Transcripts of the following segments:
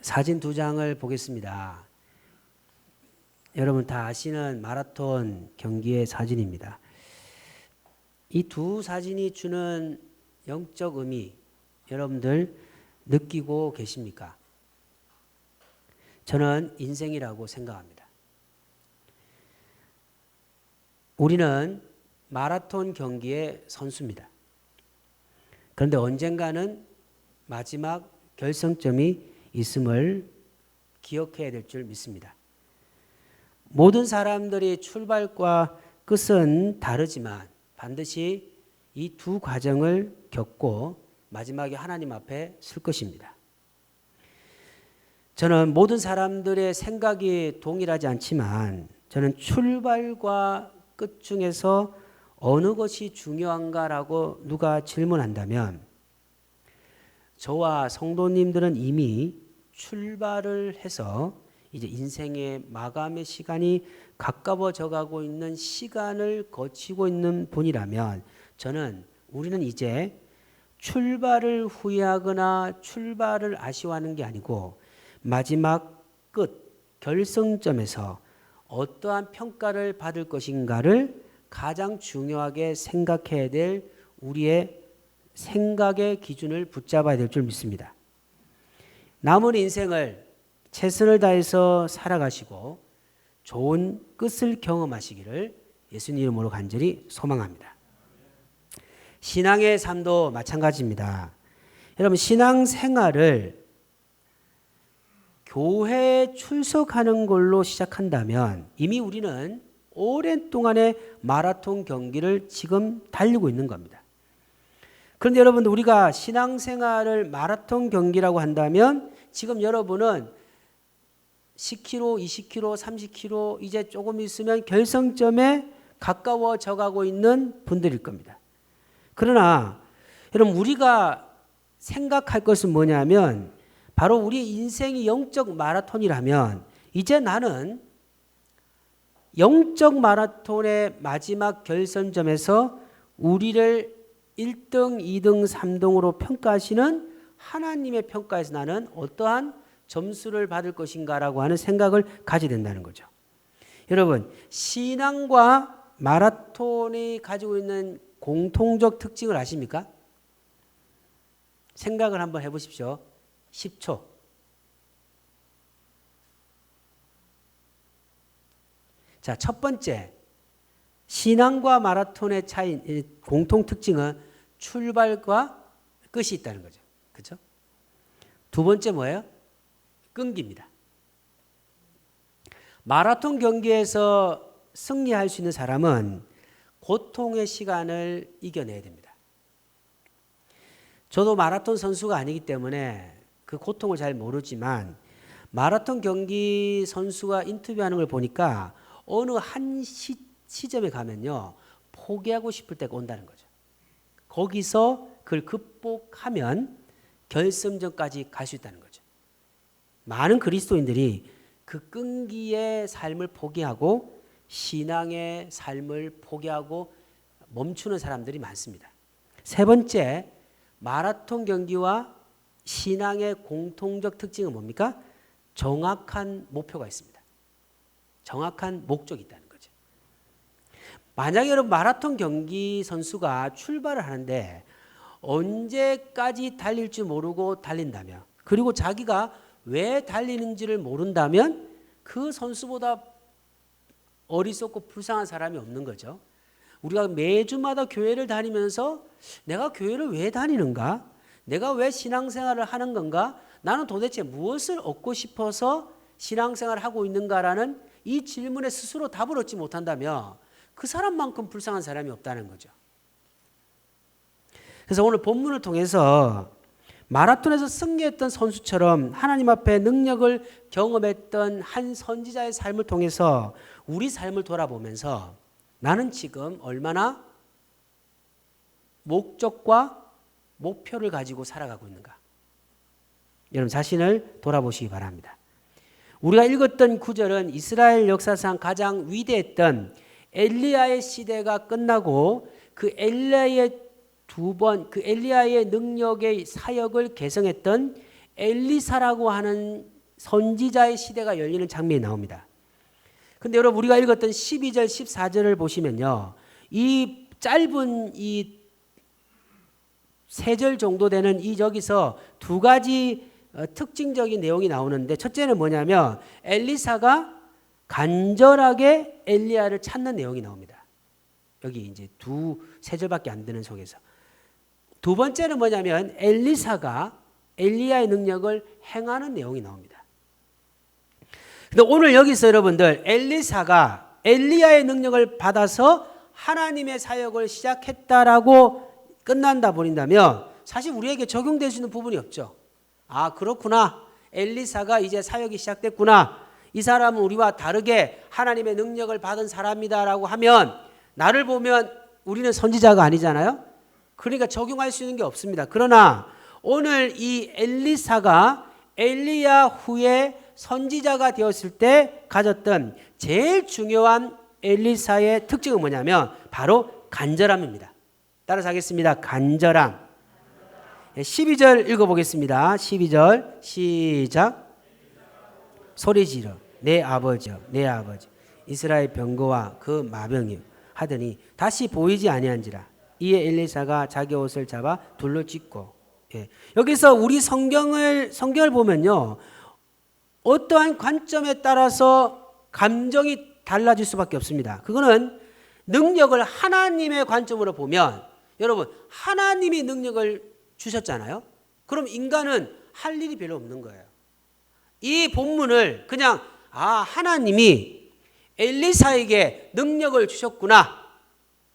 사진 두 장을 보겠습니다. 여러분 다 아시는 마라톤 경기의 사진입니다. 이 두 사진이 주는 영적 의미 여러분들 느끼고 계십니까? 저는 인생이라고 생각합니다. 우리는 마라톤 경기의 선수입니다. 그런데 언젠가는 마지막 결승점이 있음을 기억해야 될 줄 믿습니다. 모든 사람들이 출발과 끝은 다르지만 반드시 이 두 과정을 겪고 마지막에 하나님 앞에 설 것입니다. 저는 모든 사람들의 생각이 동일하지 않지만 저는 출발과 끝 중에서 어느 것이 중요한가라고 누가 질문한다면 저와 성도님들은 이미 출발을 해서 이제 인생의 마감의 시간이 가까워져 가고 있는 시간을 거치고 있는 분이라면 우리는 이제 출발을 후회하거나 출발을 아쉬워하는 게 아니고 마지막 끝 결승점에서 어떠한 평가를 받을 것인가를 가장 중요하게 생각해야 될 우리의 생각의 기준을 붙잡아야 될 줄 믿습니다. 남은 인생을 최선을 다해서 살아가시고 좋은 끝을 경험하시기를 예수님 이름으로 간절히 소망합니다. 신앙의 삶도 마찬가지입니다. 여러분 신앙생활을 교회에 출석하는 걸로 시작한다면 이미 우리는 오랜 동안의 마라톤 경기를 지금 달리고 있는 겁니다. 그런데 여러분들 우리가 신앙생활을 마라톤 경기라고 한다면 지금 여러분은 10km, 20km, 30km 이제 조금 있으면 결승점에 가까워져 가고 있는 분들일 겁니다. 그러나 여러분 우리가 생각할 것은 뭐냐면 바로 우리 인생이 영적 마라톤이라면 이제 나는 영적 마라톤의 마지막 결선점에서 우리를 1등, 2등, 3등으로 평가하시는 하나님의 평가에서 나는 어떠한 점수를 받을 것인가라고 하는 생각을 가지게 된다는 거죠. 여러분 신앙과 마라톤이 가지고 있는 공통적 특징을 아십니까? 생각을 한번 해보십시오. 10초. 자, 첫 번째 신앙과 마라톤의 차이 공통 특징은 출발과 끝이 있다는 거죠. 그렇죠? 두 번째 뭐예요? 끈기입니다. 마라톤 경기에서 승리할 수 있는 사람은 고통의 시간을 이겨내야 됩니다. 저도 마라톤 선수가 아니기 때문에 그 고통을 잘 모르지만 마라톤 경기 선수가 인터뷰하는 걸 보니까 어느 한 시점에 가면요 포기하고 싶을 때가 온다는 거죠. 거기서 그걸 극복하면 결승전까지 갈 수 있다는 거죠. 많은 그리스도인들이 그 끈기의 삶을 포기하고 신앙의 삶을 포기하고 멈추는 사람들이 많습니다. 세 번째, 마라톤 경기와 신앙의 공통적 특징은 뭡니까? 정확한 목표가 있습니다. 정확한 목적이 있다는 거죠. 만약에 여러분 마라톤 경기 선수가 출발을 하는데 언제까지 달릴지 모르고 달린다면 그리고 자기가 왜 달리는지를 모른다면 그 선수보다 어리석고 불쌍한 사람이 없는 거죠. 우리가 매주마다 교회를 다니면서 내가 교회를 왜 다니는가? 내가 왜 신앙생활을 하는 건가? 나는 도대체 무엇을 얻고 싶어서 신앙생활을 하고 있는가라는 이 질문에 스스로 답을 얻지 못한다면 그 사람만큼 불쌍한 사람이 없다는 거죠. 그래서 오늘 본문을 통해서 마라톤에서 승리했던 선수처럼 하나님 앞에 능력을 경험했던 한 선지자의 삶을 통해서 우리 삶을 돌아보면서 나는 지금 얼마나 목적과 목표를 가지고 살아가고 있는가? 여러분 자신을 돌아보시기 바랍니다. 우리가 읽었던 구절은 이스라엘 역사상 가장 위대했던 엘리야의 시대가 끝나고 그 엘리야의 그 엘리야의 능력의 사역을 계승했던 엘리사라고 하는 선지자의 시대가 열리는 장면이 나옵니다. 근데 여러분 우리가 읽었던 12절 14절을 보시면요. 이 짧은 이 3절 정도 되는 이 여기서 두 가지 특징적인 내용이 나오는데 첫째는 뭐냐면 엘리사가 간절하게 엘리야를 찾는 내용이 나옵니다. 여기 이제 3절밖에 안 되는 속에서. 두 번째는 뭐냐면 엘리사가 엘리야의 능력을 행하는 내용이 나옵니다. 근데 오늘 여기서 여러분들 엘리사가 엘리야의 능력을 받아서 하나님의 사역을 시작했다라고 끝난다 버린다면 사실 우리에게 적용될 수 있는 부분이 없죠. 아, 그렇구나. 엘리사가 이제 사역이 시작됐구나. 이 사람은 우리와 다르게 하나님의 능력을 받은 사람이다라고 하면 나를 보면 우리는 선지자가 아니잖아요. 그러니까 적용할 수 있는 게 없습니다. 그러나 오늘 이 엘리사가 엘리야 후에 선지자가 되었을 때 가졌던 제일 중요한 엘리사의 특징은 뭐냐면 바로 간절함입니다. 따라서 하겠습니다. 간절함. 12절 읽어보겠습니다. 12절 시작. 소리 지르 내 아버지여 내 아버지 이스라엘 병거와 그 마병이 하더니 다시 보이지 아니한지라. 이에 엘리사가 자기 옷을 잡아 둘러 찢고. 여기서 우리 성경을 보면요. 어떠한 관점에 따라서 감정이 달라질 수밖에 없습니다. 그거는 능력을 하나님의 관점으로 보면 여러분 하나님이 능력을 주셨잖아요. 그럼 인간은 할 일이 별로 없는 거예요. 이 본문을 그냥 하나님이 엘리사에게 능력을 주셨구나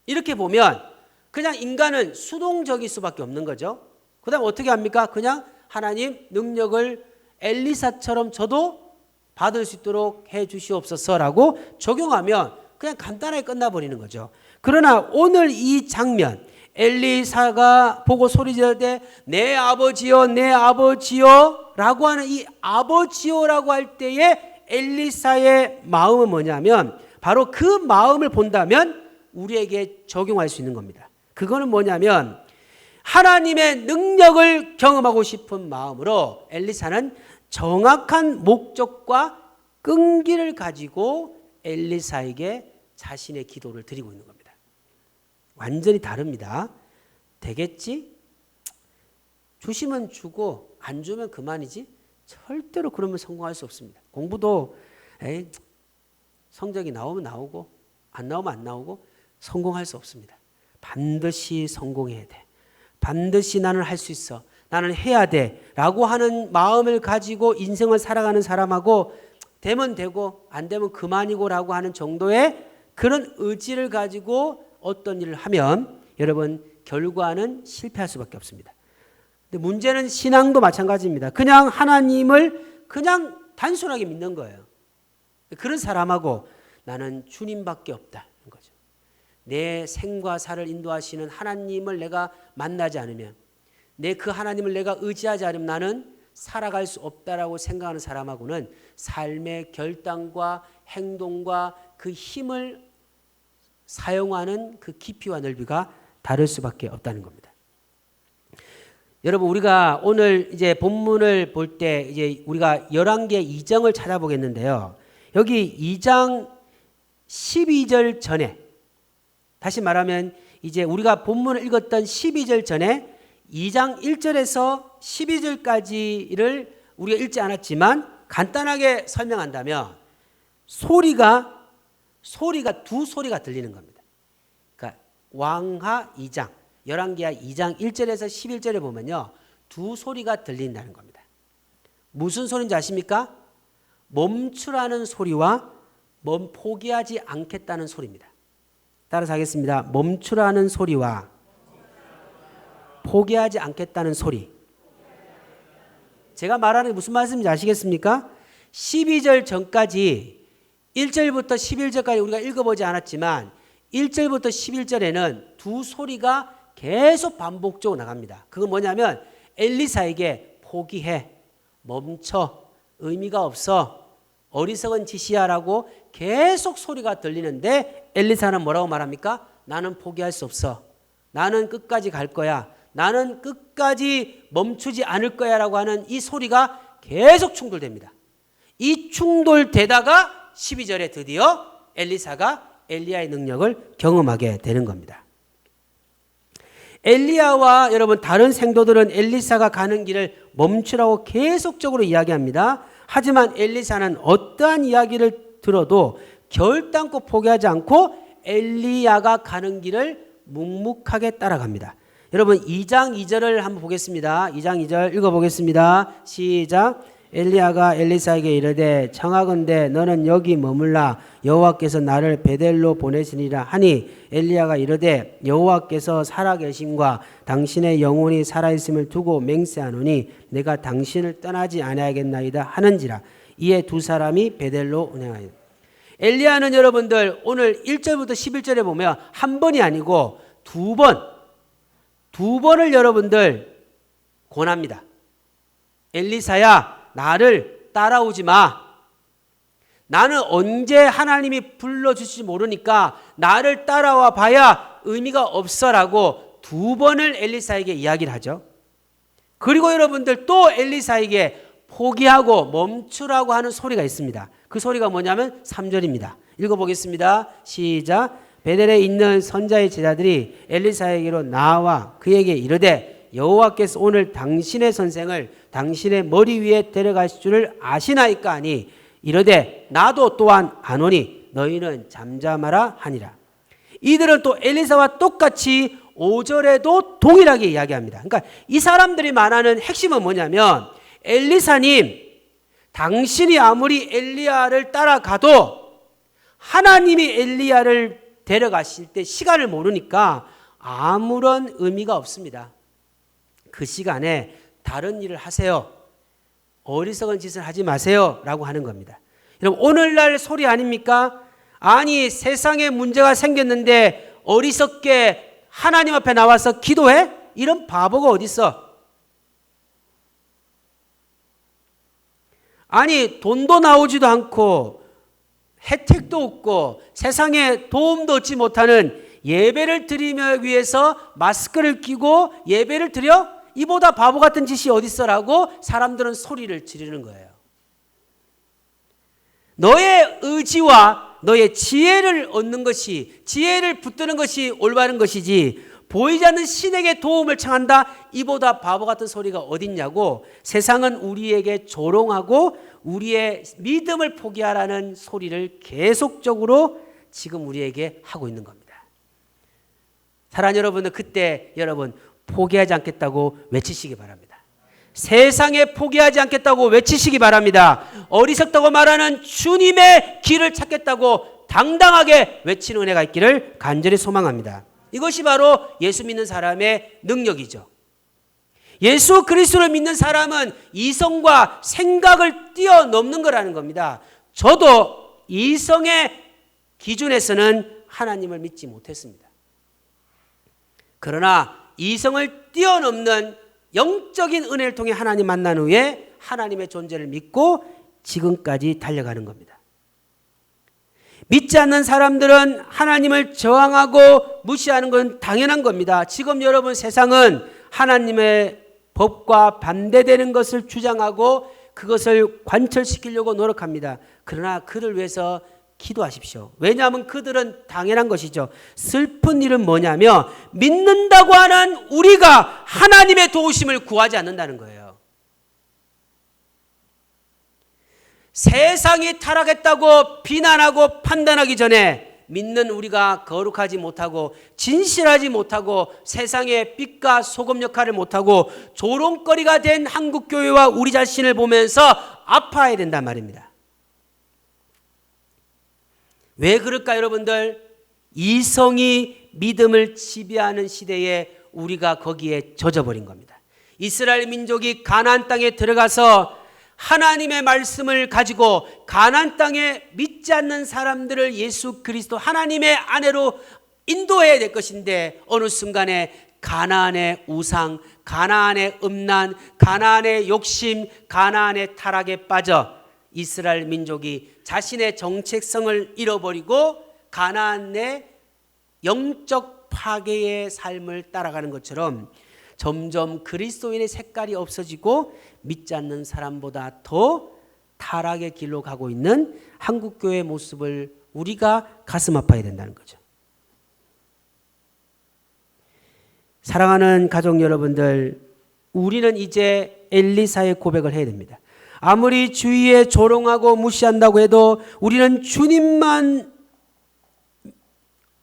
이렇게 보면 그냥 인간은 수동적일 수밖에 없는 거죠. 그 다음 어떻게 합니까? 그냥 하나님 능력을 엘리사처럼 저도 받을 수 있도록 해 주시옵소서라고 적용하면 그냥 간단하게 끝나버리는 거죠. 그러나 오늘 이 장면 엘리사가 보고 소리 지를 때 내 아버지여 내 아버지여 라고 하는 이 아버지여라고 할 때에 엘리사의 마음은 뭐냐면 바로 그 마음을 본다면 우리에게 적용할 수 있는 겁니다. 그거는 뭐냐면 하나님의 능력을 경험하고 싶은 마음으로 엘리사는 정확한 목적과 끈기를 가지고 엘리사에게 자신의 기도를 드리고 있는 겁니다. 완전히 다릅니다. 되겠지? 주시면 주고 안 주면 그만이지? 절대로 그러면 성공할 수 없습니다. 공부도 성적이 나오면 나오고 안 나오면 안 나오고 성공할 수 없습니다. 반드시 성공해야 돼. 반드시 나는 할 수 있어. 나는 해야 돼. 라고 하는 마음을 가지고 인생을 살아가는 사람하고 되면 되고 안 되면 그만이고 라고 하는 정도의 그런 의지를 가지고 어떤 일을 하면 여러분 결과는 실패할 수밖에 없습니다. 근데 문제는 신앙도 마찬가지입니다. 그냥 하나님을 그냥 단순하게 믿는 거예요. 그런 사람하고 나는 주님밖에 없다는 거죠. 내 생과 사를 인도하시는 하나님을 내가 만나지 않으면 내 그 하나님을 내가 의지하지 않으면 나는 살아갈 수 없다라고 생각하는 사람하고는 삶의 결단과 행동과 그 힘을 사용하는 그 깊이와 넓이가 다를 수밖에 없다는 겁니다. 여러분 우리가 오늘 이제 본문을 볼 때 이제 우리가 열왕기의 2장을 찾아보겠는데요. 여기 2장 12절 전에 다시 말하면 이제 우리가 본문을 읽었던 12절 전에 2장 1절에서 12절까지를 우리가 읽지 않았지만 간단하게 설명한다면 소리가 두 소리가 들리는 겁니다. 그러니까 왕하 2장, 열왕기하 2장 1절에서 11절에 보면요. 두 소리가 들린다는 겁니다. 무슨 소리인지 아십니까? 멈추라는 소리와 포기하지 않겠다는 소리입니다. 따라서 하겠습니다. 멈추라는 소리와 포기하지 않겠다는 소리. 제가 말하는 게 무슨 말씀인지 아시겠습니까? 12절 전까지 1절부터 11절까지 우리가 읽어보지 않았지만 1절부터 11절에는 두 소리가 계속 반복적으로 나갑니다. 그건 뭐냐면 엘리사에게 포기해, 멈춰, 의미가 없어, 어리석은 짓이야라고 계속 소리가 들리는데 엘리사는 뭐라고 말합니까? 나는 포기할 수 없어. 나는 끝까지 갈 거야. 나는 끝까지 멈추지 않을 거야 라고 하는 이 소리가 계속 충돌됩니다. 이 충돌되다가 12절에 드디어 엘리사가 엘리야의 능력을 경험하게 되는 겁니다. 엘리야와 여러분 다른 생도들은 엘리사가 가는 길을 멈추라고 계속적으로 이야기합니다. 하지만 엘리사는 어떠한 이야기를 들어도 결단코 포기하지 않고 엘리야가 가는 길을 묵묵하게 따라갑니다. 여러분 2장 2절을 한번 보겠습니다. 2장 2절 읽어보겠습니다. 시작. 엘리야가 엘리사에게 이르되 청하건대 너는 여기 머물라 여호와께서 나를 베델로 보내시니라 하니 엘리야가 이르되 여호와께서 살아계심과 당신의 영혼이 살아있음을 두고 맹세하노니 내가 당신을 떠나지 아니하겠나이다 하는지라. 이에 두 사람이 베델로 운행하였다. 엘리야는 여러분들 오늘 1절부터 11절에 보면 한 번이 아니고 두 번을 여러분들 권합니다. 엘리사야 나를 따라오지 마. 나는 언제 하나님이 불러주실지 모르니까 나를 따라와 봐야 의미가 없어라고 두 번을 엘리사에게 이야기를 하죠. 그리고 여러분들 또 엘리사에게 포기하고 멈추라고 하는 소리가 있습니다. 그 소리가 뭐냐면 3절입니다. 읽어보겠습니다. 시작. 베델에 있는 선자의 제자들이 엘리사에게로 나와 그에게 이르되 여호와께서 오늘 당신의 선생을 당신의 머리 위에 데려가실 줄을 아시나이까 하니 이르되 나도 또한 아노니 너희는 잠잠하라 하니라. 이들은 또 엘리사와 똑같이 5절에도 동일하게 이야기합니다. 그러니까 이 사람들이 말하는 핵심은 뭐냐면 엘리사님 당신이 아무리 엘리야를 따라가도 하나님이 엘리야를 데려가실 때 시간을 모르니까 아무런 의미가 없습니다. 그 시간에 다른 일을 하세요. 어리석은 짓을 하지 마세요 라고 하는 겁니다. 여러분 오늘날 소리 아닙니까? 아니 세상에 문제가 생겼는데 어리석게 하나님 앞에 나와서 기도해? 이런 바보가 어디 있어? 아니 돈도 나오지도 않고 혜택도 없고 세상에 도움도 얻지 못하는 예배를 드리기 위해서 마스크를 끼고 예배를 드려? 이보다 바보 같은 짓이 어디 있어라고 사람들은 소리를 지르는 거예요. 너의 의지와 너의 지혜를 얻는 것이 지혜를 붙드는 것이 올바른 것이지 보이지 않는 신에게 도움을 청한다 이보다 바보 같은 소리가 어딨냐고 세상은 우리에게 조롱하고 우리의 믿음을 포기하라는 소리를 계속적으로 지금 우리에게 하고 있는 겁니다. 사랑하는 여러분들 그때 여러분 포기하지 않겠다고 외치시기 바랍니다. 세상에 포기하지 않겠다고 외치시기 바랍니다. 어리석다고 말하는 주님의 길을 찾겠다고 당당하게 외치는 은혜가 있기를 간절히 소망합니다. 이것이 바로 예수 믿는 사람의 능력이죠. 예수 그리스도를 믿는 사람은 이성과 생각을 뛰어넘는 거라는 겁니다. 저도 이성의 기준에서는 하나님을 믿지 못했습니다. 그러나 이성을 뛰어넘는 영적인 은혜를 통해 하나님 만난 후에 하나님의 존재를 믿고 지금까지 달려가는 겁니다. 믿지 않는 사람들은 하나님을 저항하고 무시하는 건 당연한 겁니다. 지금 여러분 세상은 하나님의 법과 반대되는 것을 주장하고 그것을 관철시키려고 노력합니다. 그러나 그를 위해서 기도하십시오. 왜냐하면 그들은 당연한 것이죠. 슬픈 일은 뭐냐면 믿는다고 하는 우리가 하나님의 도우심을 구하지 않는다는 거예요. 세상이 타락했다고 비난하고 판단하기 전에 믿는 우리가 거룩하지 못하고 진실하지 못하고 세상의 빛과 소금 역할을 못하고 조롱거리가 된 한국교회와 우리 자신을 보면서 아파야 된단 말입니다. 왜 그럴까 여러분들? 이성이 믿음을 지배하는 시대에 우리가 거기에 젖어버린 겁니다. 이스라엘 민족이 가나안 땅에 들어가서 하나님의 말씀을 가지고 가나안 땅에 믿지 않는 사람들을 예수 그리스도 하나님의 아내로 인도해야 될 것인데 어느 순간에 가나안의 우상, 가나안의 음란, 가나안의 욕심, 가나안의 타락에 빠져 이스라엘 민족이 자신의 정체성을 잃어버리고 가나안의 영적 파괴의 삶을 따라가는 것처럼 점점 그리스도인의 색깔이 없어지고 믿지 않는 사람보다 더 타락의 길로 가고 있는 한국교회의 모습을 우리가 가슴 아파야 된다는 거죠. 사랑하는 가족 여러분들, 우리는 이제 엘리사의 고백을 해야 됩니다. 아무리 주위에 조롱하고 무시한다고 해도 우리는 주님만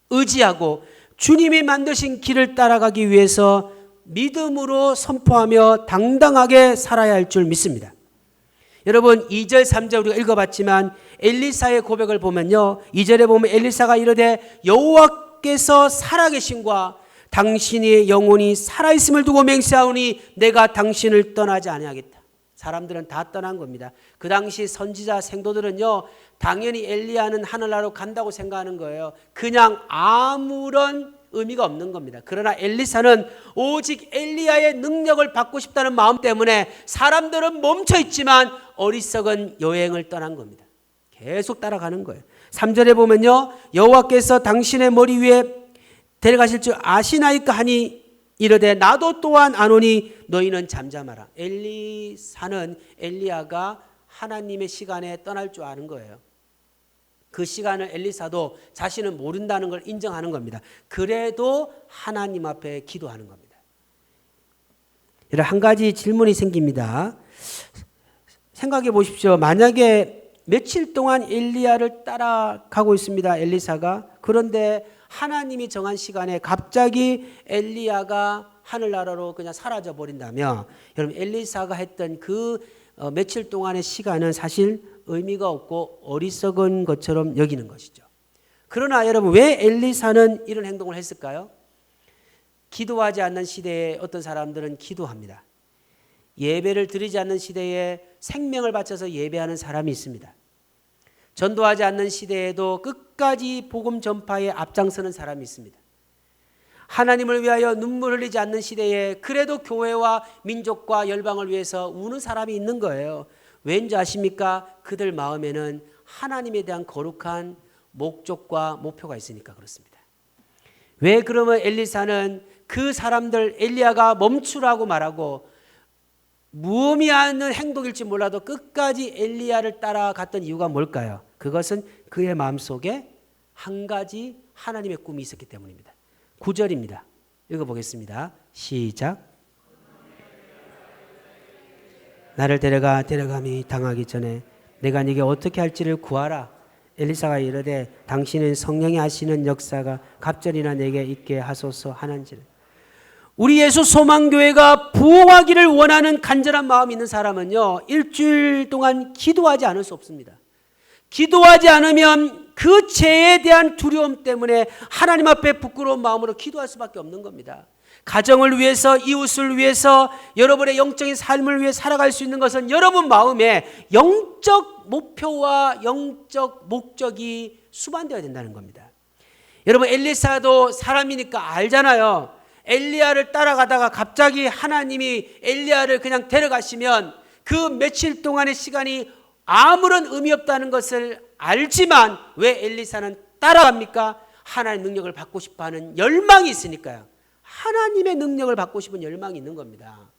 의지하고 주님이 만드신 길을 따라가기 위해서 믿음으로 선포하며 당당하게 살아야 할 줄 믿습니다. 여러분 2절 3절 우리가 읽어봤지만 엘리사의 고백을 보면요, 2절에 보면 엘리사가 이르되 여호와께서 살아계심과 당신의 영혼이 살아있음을 두고 맹세하오니 내가 당신을 떠나지 아니하겠다. 사람들은 다 떠난 겁니다. 그 당시 선지자 생도들은요, 당연히 엘리야는 하늘나라로 간다고 생각하는 거예요. 그냥 아무런 의미가 없는 겁니다. 그러나 엘리사는 오직 엘리야의 능력을 받고 싶다는 마음 때문에 사람들은 멈춰 있지만 어리석은 여행을 떠난 겁니다. 계속 따라가는 거예요. 3절에 보면요, 여호와께서 당신의 머리 위에 데려가실 줄 아시나이까 하니 이르되 나도 또한 아노니 너희는 잠잠하라. 엘리사는 엘리야가 하나님의 시간에 떠날 줄 아는 거예요. 그 시간을 엘리사도 자신은 모른다는 걸 인정하는 겁니다. 그래도 하나님 앞에 기도하는 겁니다. 여러분, 한 가지 질문이 생깁니다. 생각해 보십시오. 만약에 며칠 동안 엘리야를 따라가고 있습니다, 엘리사가. 그런데 하나님이 정한 시간에 갑자기 엘리야가 하늘나라로 그냥 사라져 버린다면, 여러분 엘리사가 했던 그 며칠 동안의 시간은 사실 의미가 없고 어리석은 것처럼 여기는 것이죠. 그러나 여러분, 왜 엘리사는 이런 행동을 했을까요? 기도하지 않는 시대에 어떤 사람들은 기도합니다. 예배를 드리지 않는 시대에 생명을 바쳐서 예배하는 사람이 있습니다. 전도하지 않는 시대에도 끝까지 복음 전파에 앞장서는 사람이 있습니다. 하나님을 위하여 눈물 흘리지 않는 시대에 그래도 교회와 민족과 열방을 위해서 우는 사람이 있는 거예요. 왠지 아십니까? 그들 마음에는 하나님에 대한 거룩한 목적과 목표가 있으니까 그렇습니다. 왜 그러면 엘리사는 그 사람들, 엘리야가 멈추라고 말하고 무의미한 행동일지 몰라도 끝까지 엘리야를 따라갔던 이유가 뭘까요? 그것은 그의 마음속에 한 가지 하나님의 꿈이 있었기 때문입니다. 9절입니다. 읽어보겠습니다. 시작. 나를 데려감이 당하기 전에 내가 네게 어떻게 할지를 구하라. 엘리사가 이르되 당신은 성령이 하시는 역사가 갑절이나 내게 있게 하소서 하는지를. 우리 예수 소망교회가 부흥하기를 원하는 간절한 마음이 있는 사람은요, 일주일 동안 기도하지 않을 수 없습니다. 기도하지 않으면 그 죄에 대한 두려움 때문에 하나님 앞에 부끄러운 마음으로 기도할 수밖에 없는 겁니다. 가정을 위해서, 이웃을 위해서, 여러분의 영적인 삶을 위해 살아갈 수 있는 것은 여러분 마음에 영적 목표와 영적 목적이 수반되어야 된다는 겁니다. 여러분, 엘리사도 사람이니까 알잖아요. 엘리야를 따라가다가 갑자기 하나님이 엘리야를 그냥 데려가시면 그 며칠 동안의 시간이 아무런 의미 없다는 것을 알지만 왜 엘리사는 따라갑니까? 하나님의 능력을 받고 싶어하는 열망이 있으니까요. 하나님의 능력을 받고 싶은 열망이 있는 겁니다.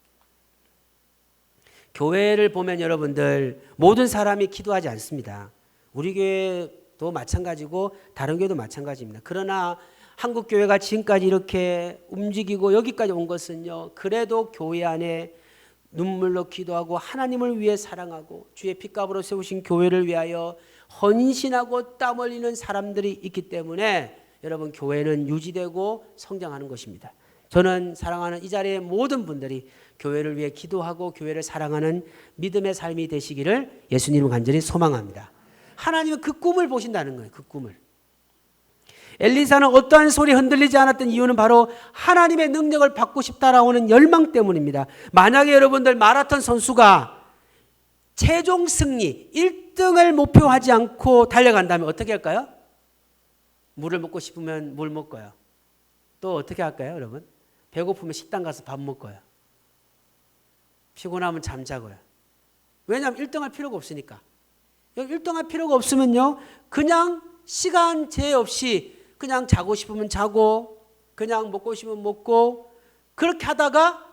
교회를 보면 여러분들 모든 사람이 기도하지 않습니다. 우리 교회도 마찬가지고 다른 교회도 마찬가지입니다. 그러나 한국 교회가 지금까지 이렇게 움직이고 여기까지 온 것은요, 그래도 교회 안에 눈물로 기도하고 하나님을 위해 사랑하고 주의 핏값으로 세우신 교회를 위하여 헌신하고 땀 흘리는 사람들이 있기 때문에 여러분, 교회는 유지되고 성장하는 것입니다. 저는 사랑하는 이 자리의 모든 분들이 교회를 위해 기도하고 교회를 사랑하는 믿음의 삶이 되시기를 예수님을 간절히 소망합니다. 하나님은 그 꿈을 보신다는 거예요. 그 꿈을. 엘리사는 어떠한 소리 흔들리지 않았던 이유는 바로 하나님의 능력을 받고 싶다라고 하는 열망 때문입니다. 만약에 여러분들 마라톤 선수가 최종 승리 1등을 목표하지 않고 달려간다면 어떻게 할까요? 물을 먹고 싶으면 물 먹고요. 또 어떻게 할까요, 여러분? 배고프면 식당 가서 밥 먹고요. 피곤하면 잠자고요. 왜냐하면 1등할 필요가 없으니까. 1등할 필요가 없으면요, 그냥 시간 제해 없이 그냥 자고 싶으면 자고 그냥 먹고 싶으면 먹고 그렇게 하다가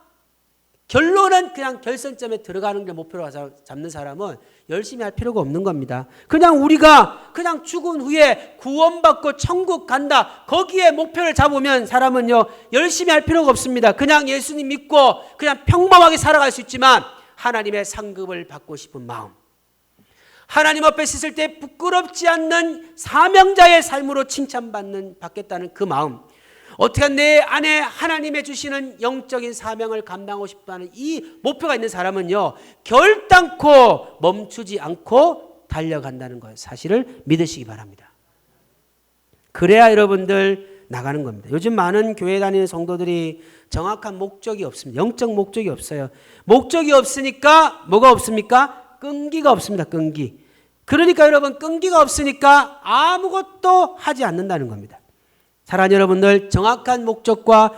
결론은 그냥 결승점에 들어가는 게 목표로 잡는 사람은 열심히 할 필요가 없는 겁니다. 그냥 우리가 그냥 죽은 후에 구원받고 천국 간다. 거기에 목표를 잡으면 사람은요, 열심히 할 필요가 없습니다. 그냥 예수님 믿고 그냥 평범하게 살아갈 수 있지만 하나님의 상급을 받고 싶은 마음, 하나님 앞에 섰을 때 부끄럽지 않는 사명자의 삶으로 받겠다는 그 마음, 어떻게 내 안에 하나님의 주시는 영적인 사명을 감당하고 싶다는 이 목표가 있는 사람은요, 결단코 멈추지 않고 달려간다는 것, 사실을 믿으시기 바랍니다. 그래야 여러분들 나가는 겁니다. 요즘 많은 교회 다니는 성도들이 정확한 목적이 없습니다. 영적 목적이 없어요. 목적이 없으니까 뭐가 없습니까? 끈기가 없습니다. 끈기. 그러니까 여러분, 끈기가 없으니까 아무것도 하지 않는다는 겁니다. 사랑하는 여러분들, 정확한 목적과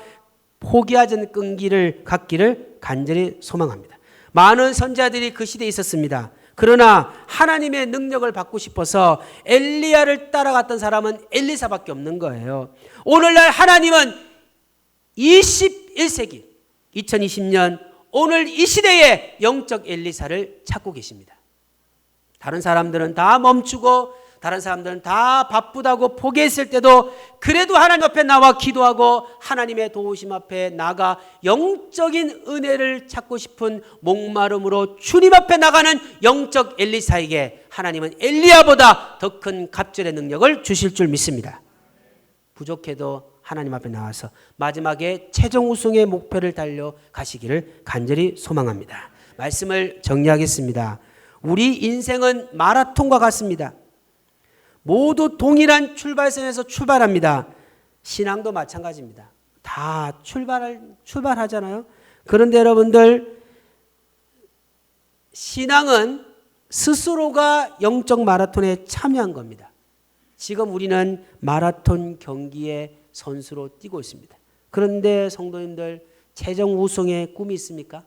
포기하지 않는 끈기를 갖기를 간절히 소망합니다. 많은 선지자들이 그 시대에 있었습니다. 그러나 하나님의 능력을 받고 싶어서 엘리야를 따라갔던 사람은 엘리사밖에 없는 거예요. 오늘날 하나님은 21세기 2020년 오늘 이 시대에 영적 엘리사를 찾고 계십니다. 다른 사람들은 다 멈추고 다른 사람들은 다 바쁘다고 포기했을 때도 그래도 하나님 앞에 나와 기도하고 하나님의 도우심 앞에 나가 영적인 은혜를 찾고 싶은 목마름으로 주님 앞에 나가는 영적 엘리사에게 하나님은 엘리야보다 더 큰 갑절의 능력을 주실 줄 믿습니다. 부족해도 하나님 앞에 나와서 마지막에 최종 우승의 목표를 달려가시기를 간절히 소망합니다. 말씀을 정리하겠습니다. 우리 인생은 마라톤과 같습니다. 모두 동일한 출발선에서 출발합니다. 신앙도 마찬가지입니다. 다 출발하잖아요. 그런데 여러분들, 신앙은 스스로가 영적 마라톤에 참여한 겁니다. 지금 우리는 마라톤 경기의 선수로 뛰고 있습니다. 그런데 성도님들, 최종 우승의 꿈이 있습니까?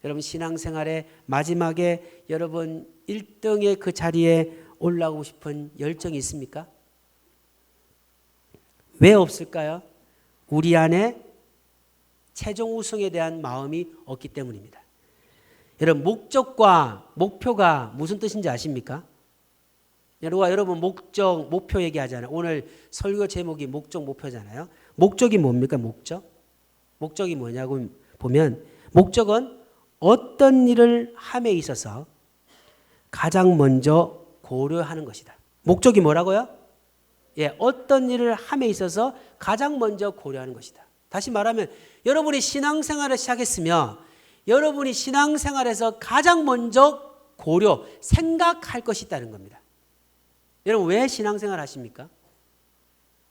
여러분, 신앙생활의 마지막에 여러분 1등의 그 자리에 올라오고 싶은 열정이 있습니까? 왜 없을까요? 우리 안에 최종 우승에 대한 마음이 없기 때문입니다. 여러분, 목적과 목표가 무슨 뜻인지 아십니까? 여러분, 목적, 목표 얘기하잖아요. 오늘 설교 제목이 목적, 목표잖아요. 목적이 뭡니까? 목적이 뭐냐고 보면, 목적은 어떤 일을 함에 있어서 가장 먼저 고려하는 것이다. 목적이 뭐라고요? 어떤 일을 함에 있어서 가장 먼저 고려하는 것이다. 다시 말하면 여러분이 신앙생활을 시작했으면 여러분이 신앙생활에서 가장 먼저 생각할 것이 있다는 겁니다. 여러분, 왜 신앙생활 하십니까?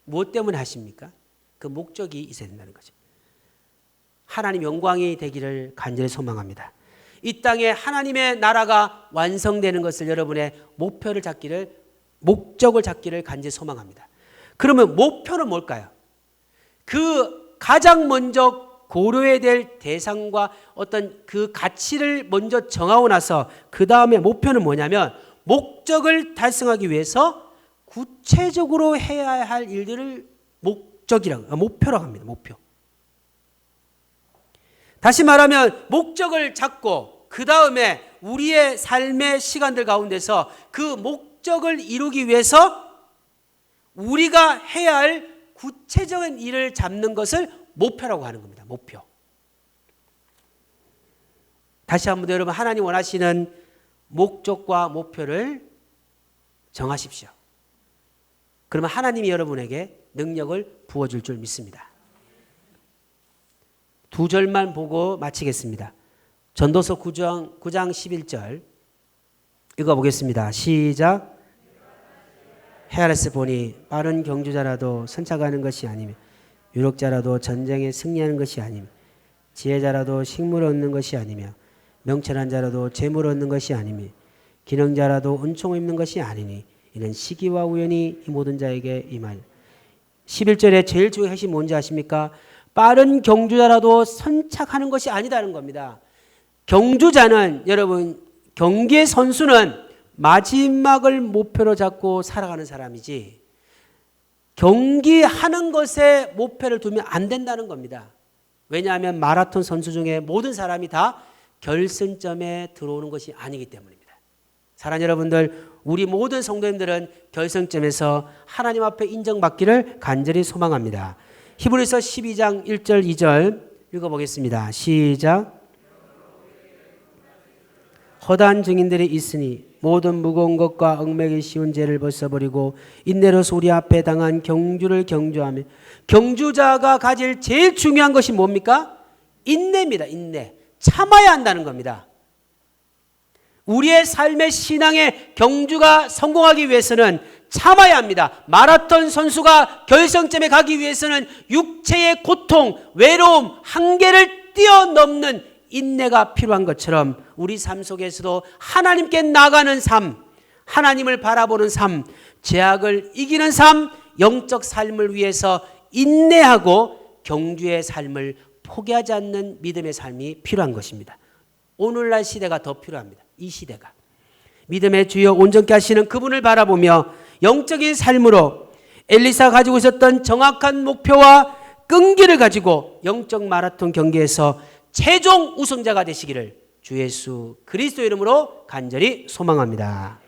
무엇 때문에 하십니까? 그 목적이 있어야 된다는 거죠. 하나님 영광이 되기를 간절히 소망합니다. 이 땅에 하나님의 나라가 완성되는 것을 여러분의 목적을 잡기를 간절히 소망합니다. 그러면 목표는 뭘까요? 그 가장 먼저 고려해야 될 대상과 어떤 그 가치를 먼저 정하고 나서 그 다음에 목표는 뭐냐면, 목적을 달성하기 위해서 구체적으로 해야 할 일들을 목표라고 합니다. 목표. 다시 말하면 목적을 잡고 그 다음에 우리의 삶의 시간들 가운데서 그 목적을 이루기 위해서 우리가 해야 할 구체적인 일을 잡는 것을 목표라고 하는 겁니다. 목표. 다시 한번 여러분, 하나님 원하시는 목적과 목표를 정하십시오. 그러면 하나님이 여러분에게 능력을 부어줄 줄 믿습니다. 두 절만 보고 마치겠습니다. 전도서 9장 11절 읽어보겠습니다. 시작. 헤아레스 보니 빠른 경주자라도 선착하는 것이 아니며 유력자라도 전쟁에 승리하는 것이 아니며 지혜자라도 식물을 얻는 것이 아니며 명철한 자라도 재물을 얻는 것이 아니며 기능자라도 은총을 입는 것이 아니니 이는 시기와 우연이 이 모든 자에게 임하니. 11절에 제일 중요한 핵심이 뭔지 아십니까? 빠른 경주자라도 선착하는 것이 아니다는 겁니다. 경주자는, 여러분, 경기의 선수는 마지막을 목표로 잡고 살아가는 왜냐하면 마라톤 선수 중에 모든 사람이 다 결승점에 들어오는 것이 아니기 때문입니다. 사랑하는 여러분들, 우리 모든 성도님들은 결승점에서 하나님 앞에 인정받기를 간절히 소망합니다. 히브리서 12장 1절 2절 읽어보겠습니다. 시작. 허다한 증인들이 있으니 모든 무거운 것과 얽매기 쉬운 죄를 벗어버리고 인내로서 우리 앞에 당한 경주를 경주하며, 경주자가 가질 제일 중요한 것이 뭡니까? 인내입니다. 인내. 참아야 한다는 겁니다. 우리의 삶의 신앙의 경주가 성공하기 위해서는 참아야 합니다. 마라톤 선수가 결승점에 가기 위해서는 육체의 고통, 외로움, 한계를 뛰어넘는 인내가 필요한 것처럼 우리 삶 속에서도 하나님께 나가는 삶, 하나님을 바라보는 삶, 죄악을 이기는 삶, 영적 삶을 위해서 인내하고 경주의 삶을 포기하지 않는 믿음의 삶이 필요한 것입니다. 오늘날 시대가 더 필요합니다. 이 시대가. 믿음의 주여 온전케 하시는 그분을 바라보며 영적인 삶으로 엘리사가 가지고 있었던 정확한 목표와 끈기를 가지고 영적 마라톤 경기에서 최종 우승자가 되시기를 주 예수 그리스도 이름으로 간절히 소망합니다.